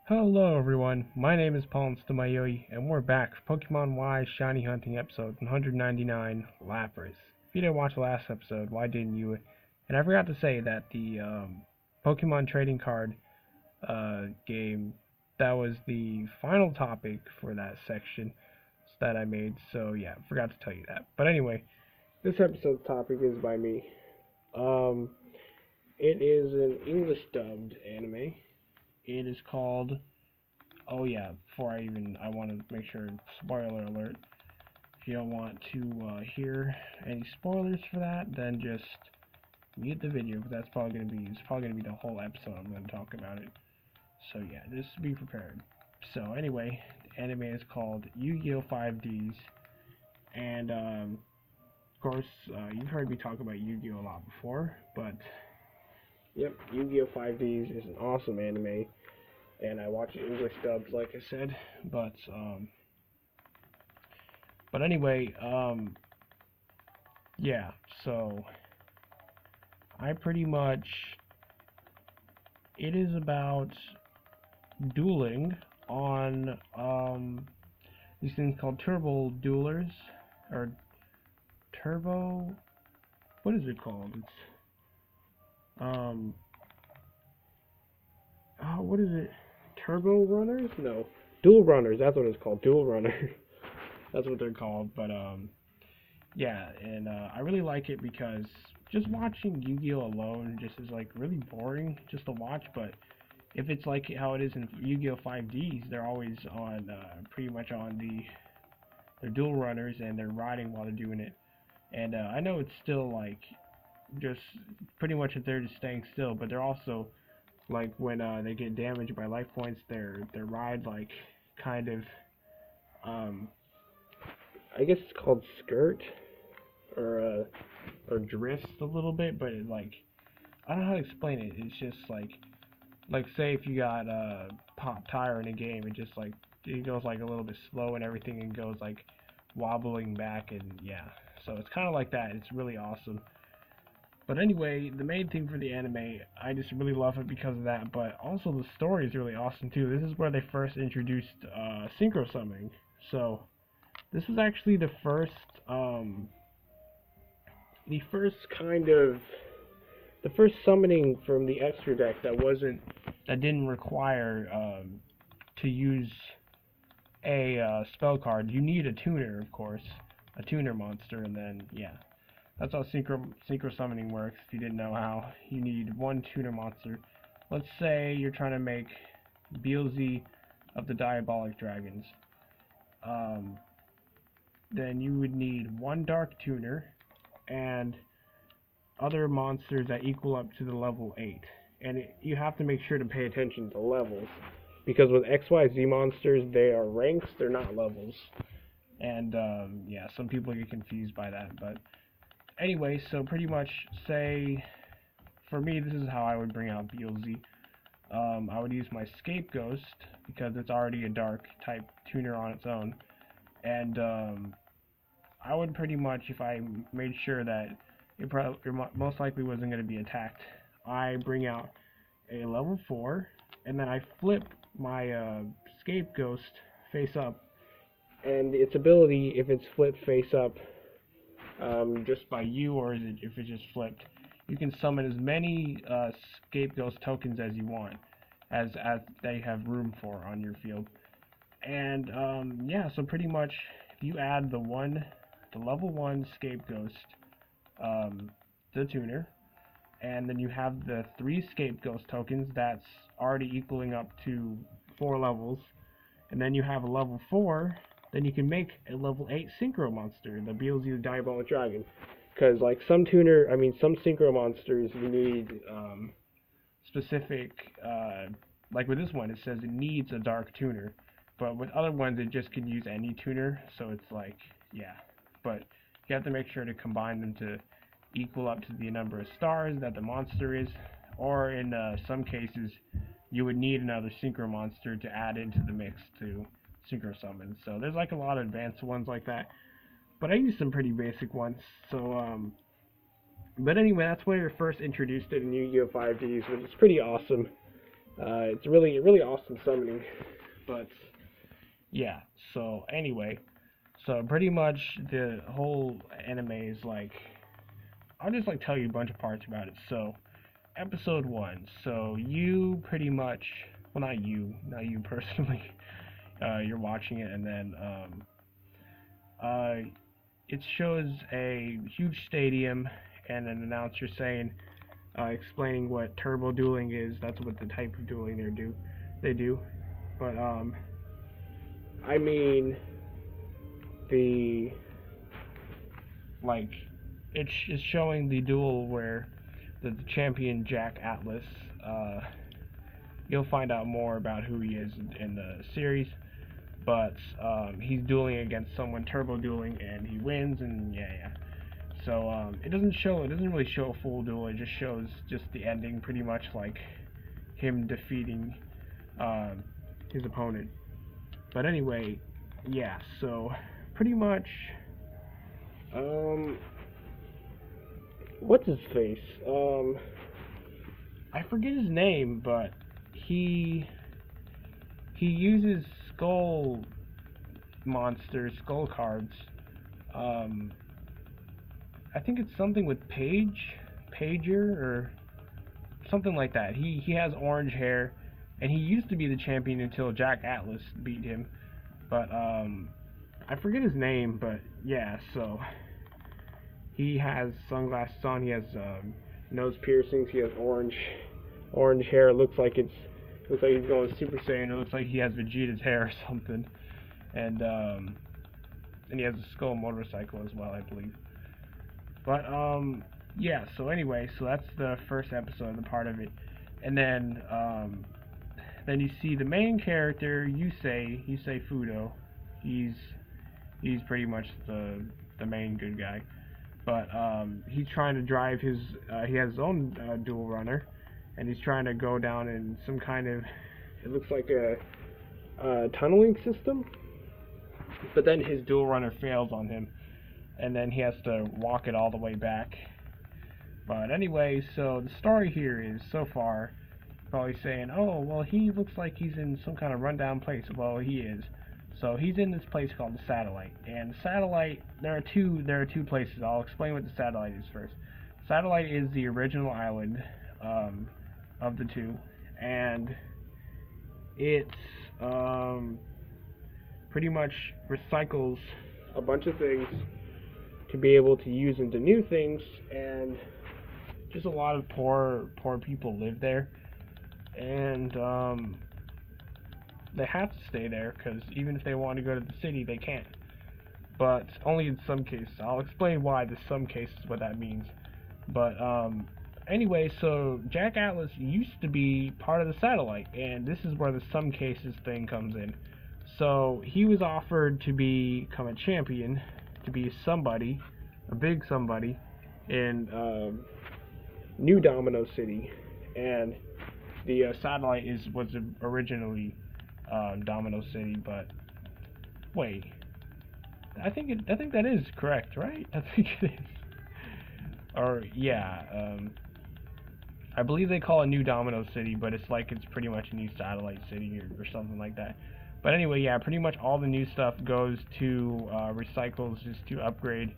Hello everyone, my name is Paul Stamayoi, and we're back for Pokemon Y Shiny Hunting episode 199, Lapras. If you didn't watch the last episode, why didn't you? And I forgot to say that the Pokemon trading card game, that was the final topic for that section that I made, so yeah, forgot to tell you that. But anyway, this episode's topic is by me. Um, it is an English dubbed anime. It is called. Oh yeah, I want to make sure, spoiler alert. If you don't want to hear any spoilers for that, then just mute the video, because it's probably gonna be the whole episode I'm gonna talk about it. So yeah, just be prepared. So anyway, the anime is called Yu-Gi-Oh! 5Ds, and of course, you've heard me talk about Yu-Gi-Oh! A lot before, but yep, Yu-Gi-Oh! 5Ds is an awesome anime, and I watch it English dubbed, like I said. But anyway, yeah. So I pretty much, it is about dueling on these things called turbo duelers, or turbo. What is it called? It's um. Oh, what is it? Turbo runners? No, dual runners. That's what it's called. Dual runners. That's what they're called. But yeah, and I really like it because just watching Yu-Gi-Oh alone just is like really boring just to watch. But if it's like how it is in Yu-Gi-Oh 5Ds, they're always on pretty much on they're dual runners, and they're riding while they're doing it. And I know it's still like just pretty much that they're just staying still, but they're also like when they get damaged by life points, their ride like kind of um I guess it's called skirt, or drifts a little bit, but it like, I don't know how to explain it. It's just like say if you got a pop tire in a game, it just like it goes like a little bit slow and everything, and goes like wobbling back, and yeah. So it's kind of like that. It's really awesome. But anyway, the main thing for the anime, I just really love it because of that. But also the story is really awesome too. This is where they first introduced synchro summoning. So this was actually the first kind of the first summoning from the extra deck that didn't require to use a spell card. You need a tuner, of course, a tuner monster, and then yeah, that's how synchro summoning works. If you didn't know how, you need one tuner monster. Let's say you're trying to make Beelzy of the Diabolic Dragons. Um, then you would need one dark tuner and other monsters that equal up to the level 8. And you have to make sure to pay attention to levels, because with XYZ monsters, they are ranks, they're not levels. And yeah, some people get confused by that. But anyway, so pretty much, say, for me, this is how I would bring out Beelzy. I would use my Scapegoat, because it's already a dark type tuner on its own. And I would pretty much, if I made sure that it most likely wasn't going to be attacked, I bring out a level 4, and then I flip my Scapegoat face up, and its ability, if it's flipped face up, just by you, or if it's just flipped, you can summon as many Scapegoat tokens as you want, as they have room for on your field. And yeah, so pretty much, if you add the level 1 Scapegoat, the tuner, and then you have the 3 Scapegoat tokens, that's already equaling up to 4 levels, and then you have a level 4, then you can make a level 8 Synchro monster, the Beelzy the Diabolic Dragon. Because like some Synchro monsters, you need specific, like with this one, it says it needs a dark tuner, but with other ones, it just can use any tuner, so it's like, yeah. But you have to make sure to combine them to equal up to the number of stars that the monster is, or in some cases, you would need another synchro monster to add into the mix to synchro summon. So there's like a lot of advanced ones like that, but I use some pretty basic ones. So but anyway, that's where you're first introduced it in Yu-Gi-Oh 5Ds, which is pretty awesome. It's really really awesome summoning. But yeah, so anyway, so pretty much the whole anime is like, I'll just like tell you a bunch of parts about it. So episode 1, so you pretty much, well, not you personally, you're watching it, and then uh, it shows a huge stadium and an announcer saying, explaining what turbo dueling is. That's what the type of dueling they do. But I mean, the like, it's showing the duel where the champion Jack Atlas. You'll find out more about who he is in the series, but he's dueling against someone turbo dueling, and he wins, and yeah. So it doesn't really show a full duel. It just shows just the ending, pretty much like him defeating his opponent. But anyway, yeah. So pretty much, what's his face? I forget his name, but he uses skull cards. I think it's something with Pager, or something like that. He has orange hair, and he used to be the champion until Jack Atlas beat him. But I forget his name, but yeah. So he has sunglasses on. He has nose piercings. He has orange hair. It looks like he's going Super Saiyan. It looks like he has Vegeta's hair or something. And he has a skull motorcycle as well, I believe. But yeah. So anyway, so that's the first episode, the part of it, and then you see the main character, Yusei Fudo. He's pretty much the main good guy. But he's trying to drive his. He has his own dual runner, and he's trying to go down in some kind of. It looks like a tunneling system. But then his dual runner fails on him, and then he has to walk it all the way back. But anyway, so the story here is, so far, probably saying, oh, well, he looks like he's in some kind of rundown place. Well, he is. So he's in this place called the Satellite. And the Satellite, there are two places. I'll explain what the Satellite is first. Satellite is the original island of the two, and it's pretty much recycles a bunch of things to be able to use into new things, and just a lot of poor people live there, and they have to stay there because even if they want to go to the city, they can't. But only in some cases. I'll explain why the some cases, what that means. But anyway, so Jack Atlas used to be part of the Satellite, and this is where the some cases thing comes in. So he was offered to become a champion, to be somebody, a big somebody, in New Domino City, and the Satellite was originally Domino City. But wait, I think that is correct, right? I think it is. Or yeah, I believe they call it New Domino City, but it's pretty much a new Satellite City or something like that. But anyway, yeah, pretty much all the new stuff goes to recycles just to upgrade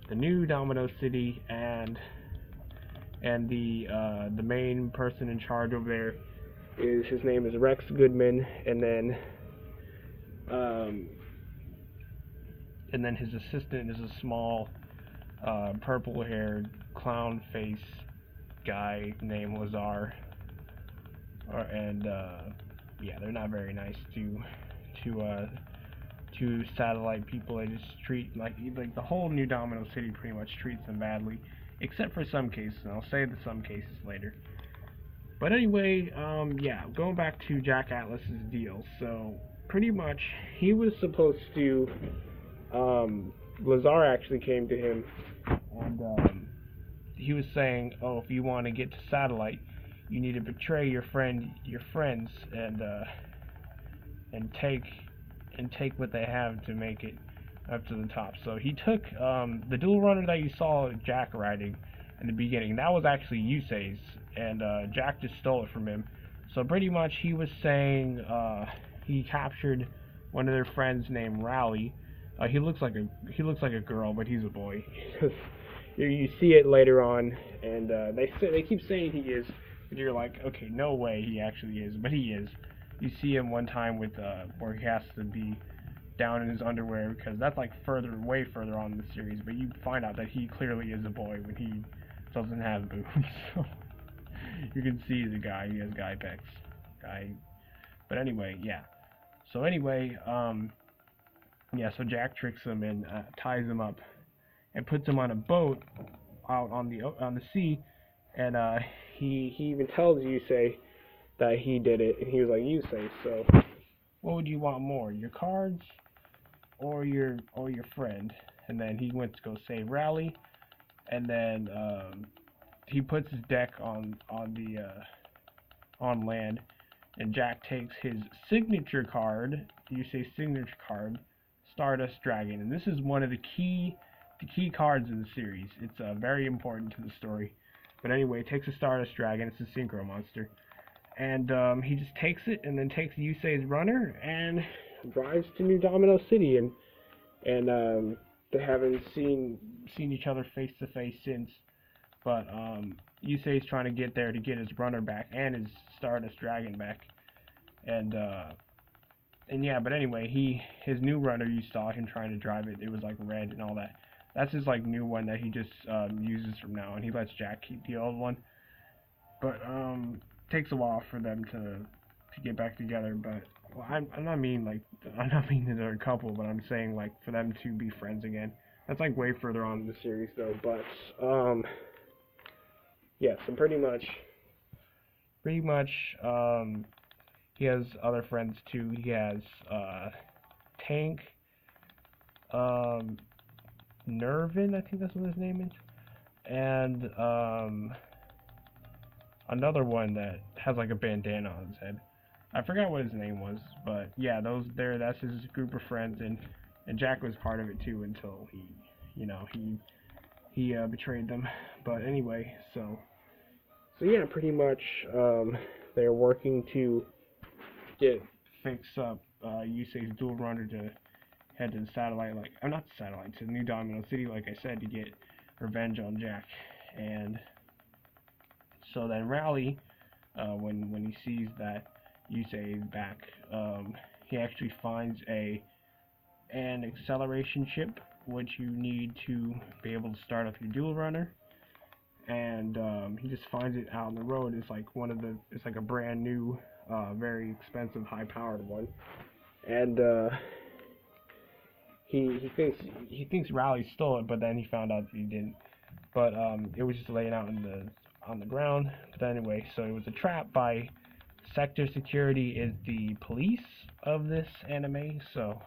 the new Domino City, and the main person in charge over there his name is Rex Goodman, and then his assistant is a small purple-haired clown face guy named Lazar, and yeah, they're not very nice to Satellite people. They just treat like the whole New Domino City pretty much treats them badly, except for some cases, and I'll say the some cases later. But anyway, yeah, going back to Jack Atlas's deal. So pretty much he was supposed to, Lazar actually came to him, and he was saying, oh, if you want to get to Satellite, you need to betray your friends, and take what they have to make it up to the top. So he took the dual runner that you saw Jack riding in the beginning. That was actually Yusei's, and Jack just stole it from him. So pretty much he was saying he captured one of their friends named Rally. He looks like a girl, but he's a boy. You see it later on, and they keep saying he is, but you're like, okay, no way he actually is, but he is. You see him one time with where he has to be down in his underwear because that's like way further on in the series, but you find out that he clearly is a boy when he doesn't have boobs. So you can see he's a guy. He has guy pecs. But anyway, yeah. So anyway, yeah. So Jack tricks him and ties him up and puts him on a boat out on the sea, and he even tells Yusei that he did it, and he was like, Yusei, so what would you want more, your cards or your friend? And then he went to go save Rally, and then he puts his deck on land, and Jack takes his signature card, Yusei's signature card, Stardust Dragon, and this is one of the key cards in the series. It's very important to the story. But anyway, it takes a Stardust Dragon. It's a Synchro monster. And he just takes it and then takes Yusei's runner and drives to New Domino City. And they haven't seen each other face to face since. But Yusei's trying to get there to get his runner back and his Stardust Dragon back. And yeah, but anyway, his new runner, you saw him trying to drive it. It was like red and all that. That's his like new one that he just uses from now on. He lets Jack keep the old one. But takes a while for them to get back together. But well, I'm not mean that they're a couple, but I'm saying like for them to be friends again. That's like way further on in the series though. But yeah, so pretty much he has other friends too. He has Tank, Nervin, I think that's what his name is, and another one that has like a bandana on his head. I forgot what his name was, but yeah, that's his group of friends, and Jack was part of it too until he betrayed them. But anyway, so yeah, pretty much they're working to fix up Yusei's dual runner to head to the satellite, to New Domino City, like I said, to get revenge on Jack. And so then Rally, when he sees that Yusei is back, he actually finds an acceleration chip, which you need to be able to start up your dual runner. And he just finds it out on the road. It's like a brand new, very expensive, high-powered one. And he thinks Rally stole it, but then he found out that he didn't. But it was just laying out on the ground. But anyway, so it was a trap by Sector Security, is the police of this anime. So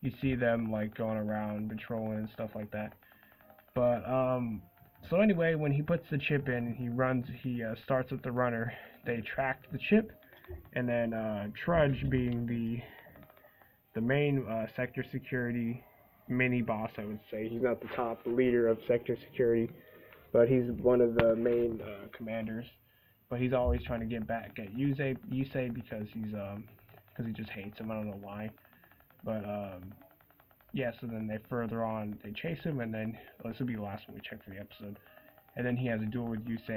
you see them like going around patrolling and stuff like that. But so anyway, when he puts the chip in, he starts with the runner. They track the chip, and then Trudge, being the main Sector Security mini boss, I would say. He's not the top leader of Sector Security, but he's one of the main commanders. But he's always trying to get back at Yusei because he just hates him. I don't know why. But yeah, so then they chase him, and then this will be the last one we check for the episode. And then he has a duel with Yusei.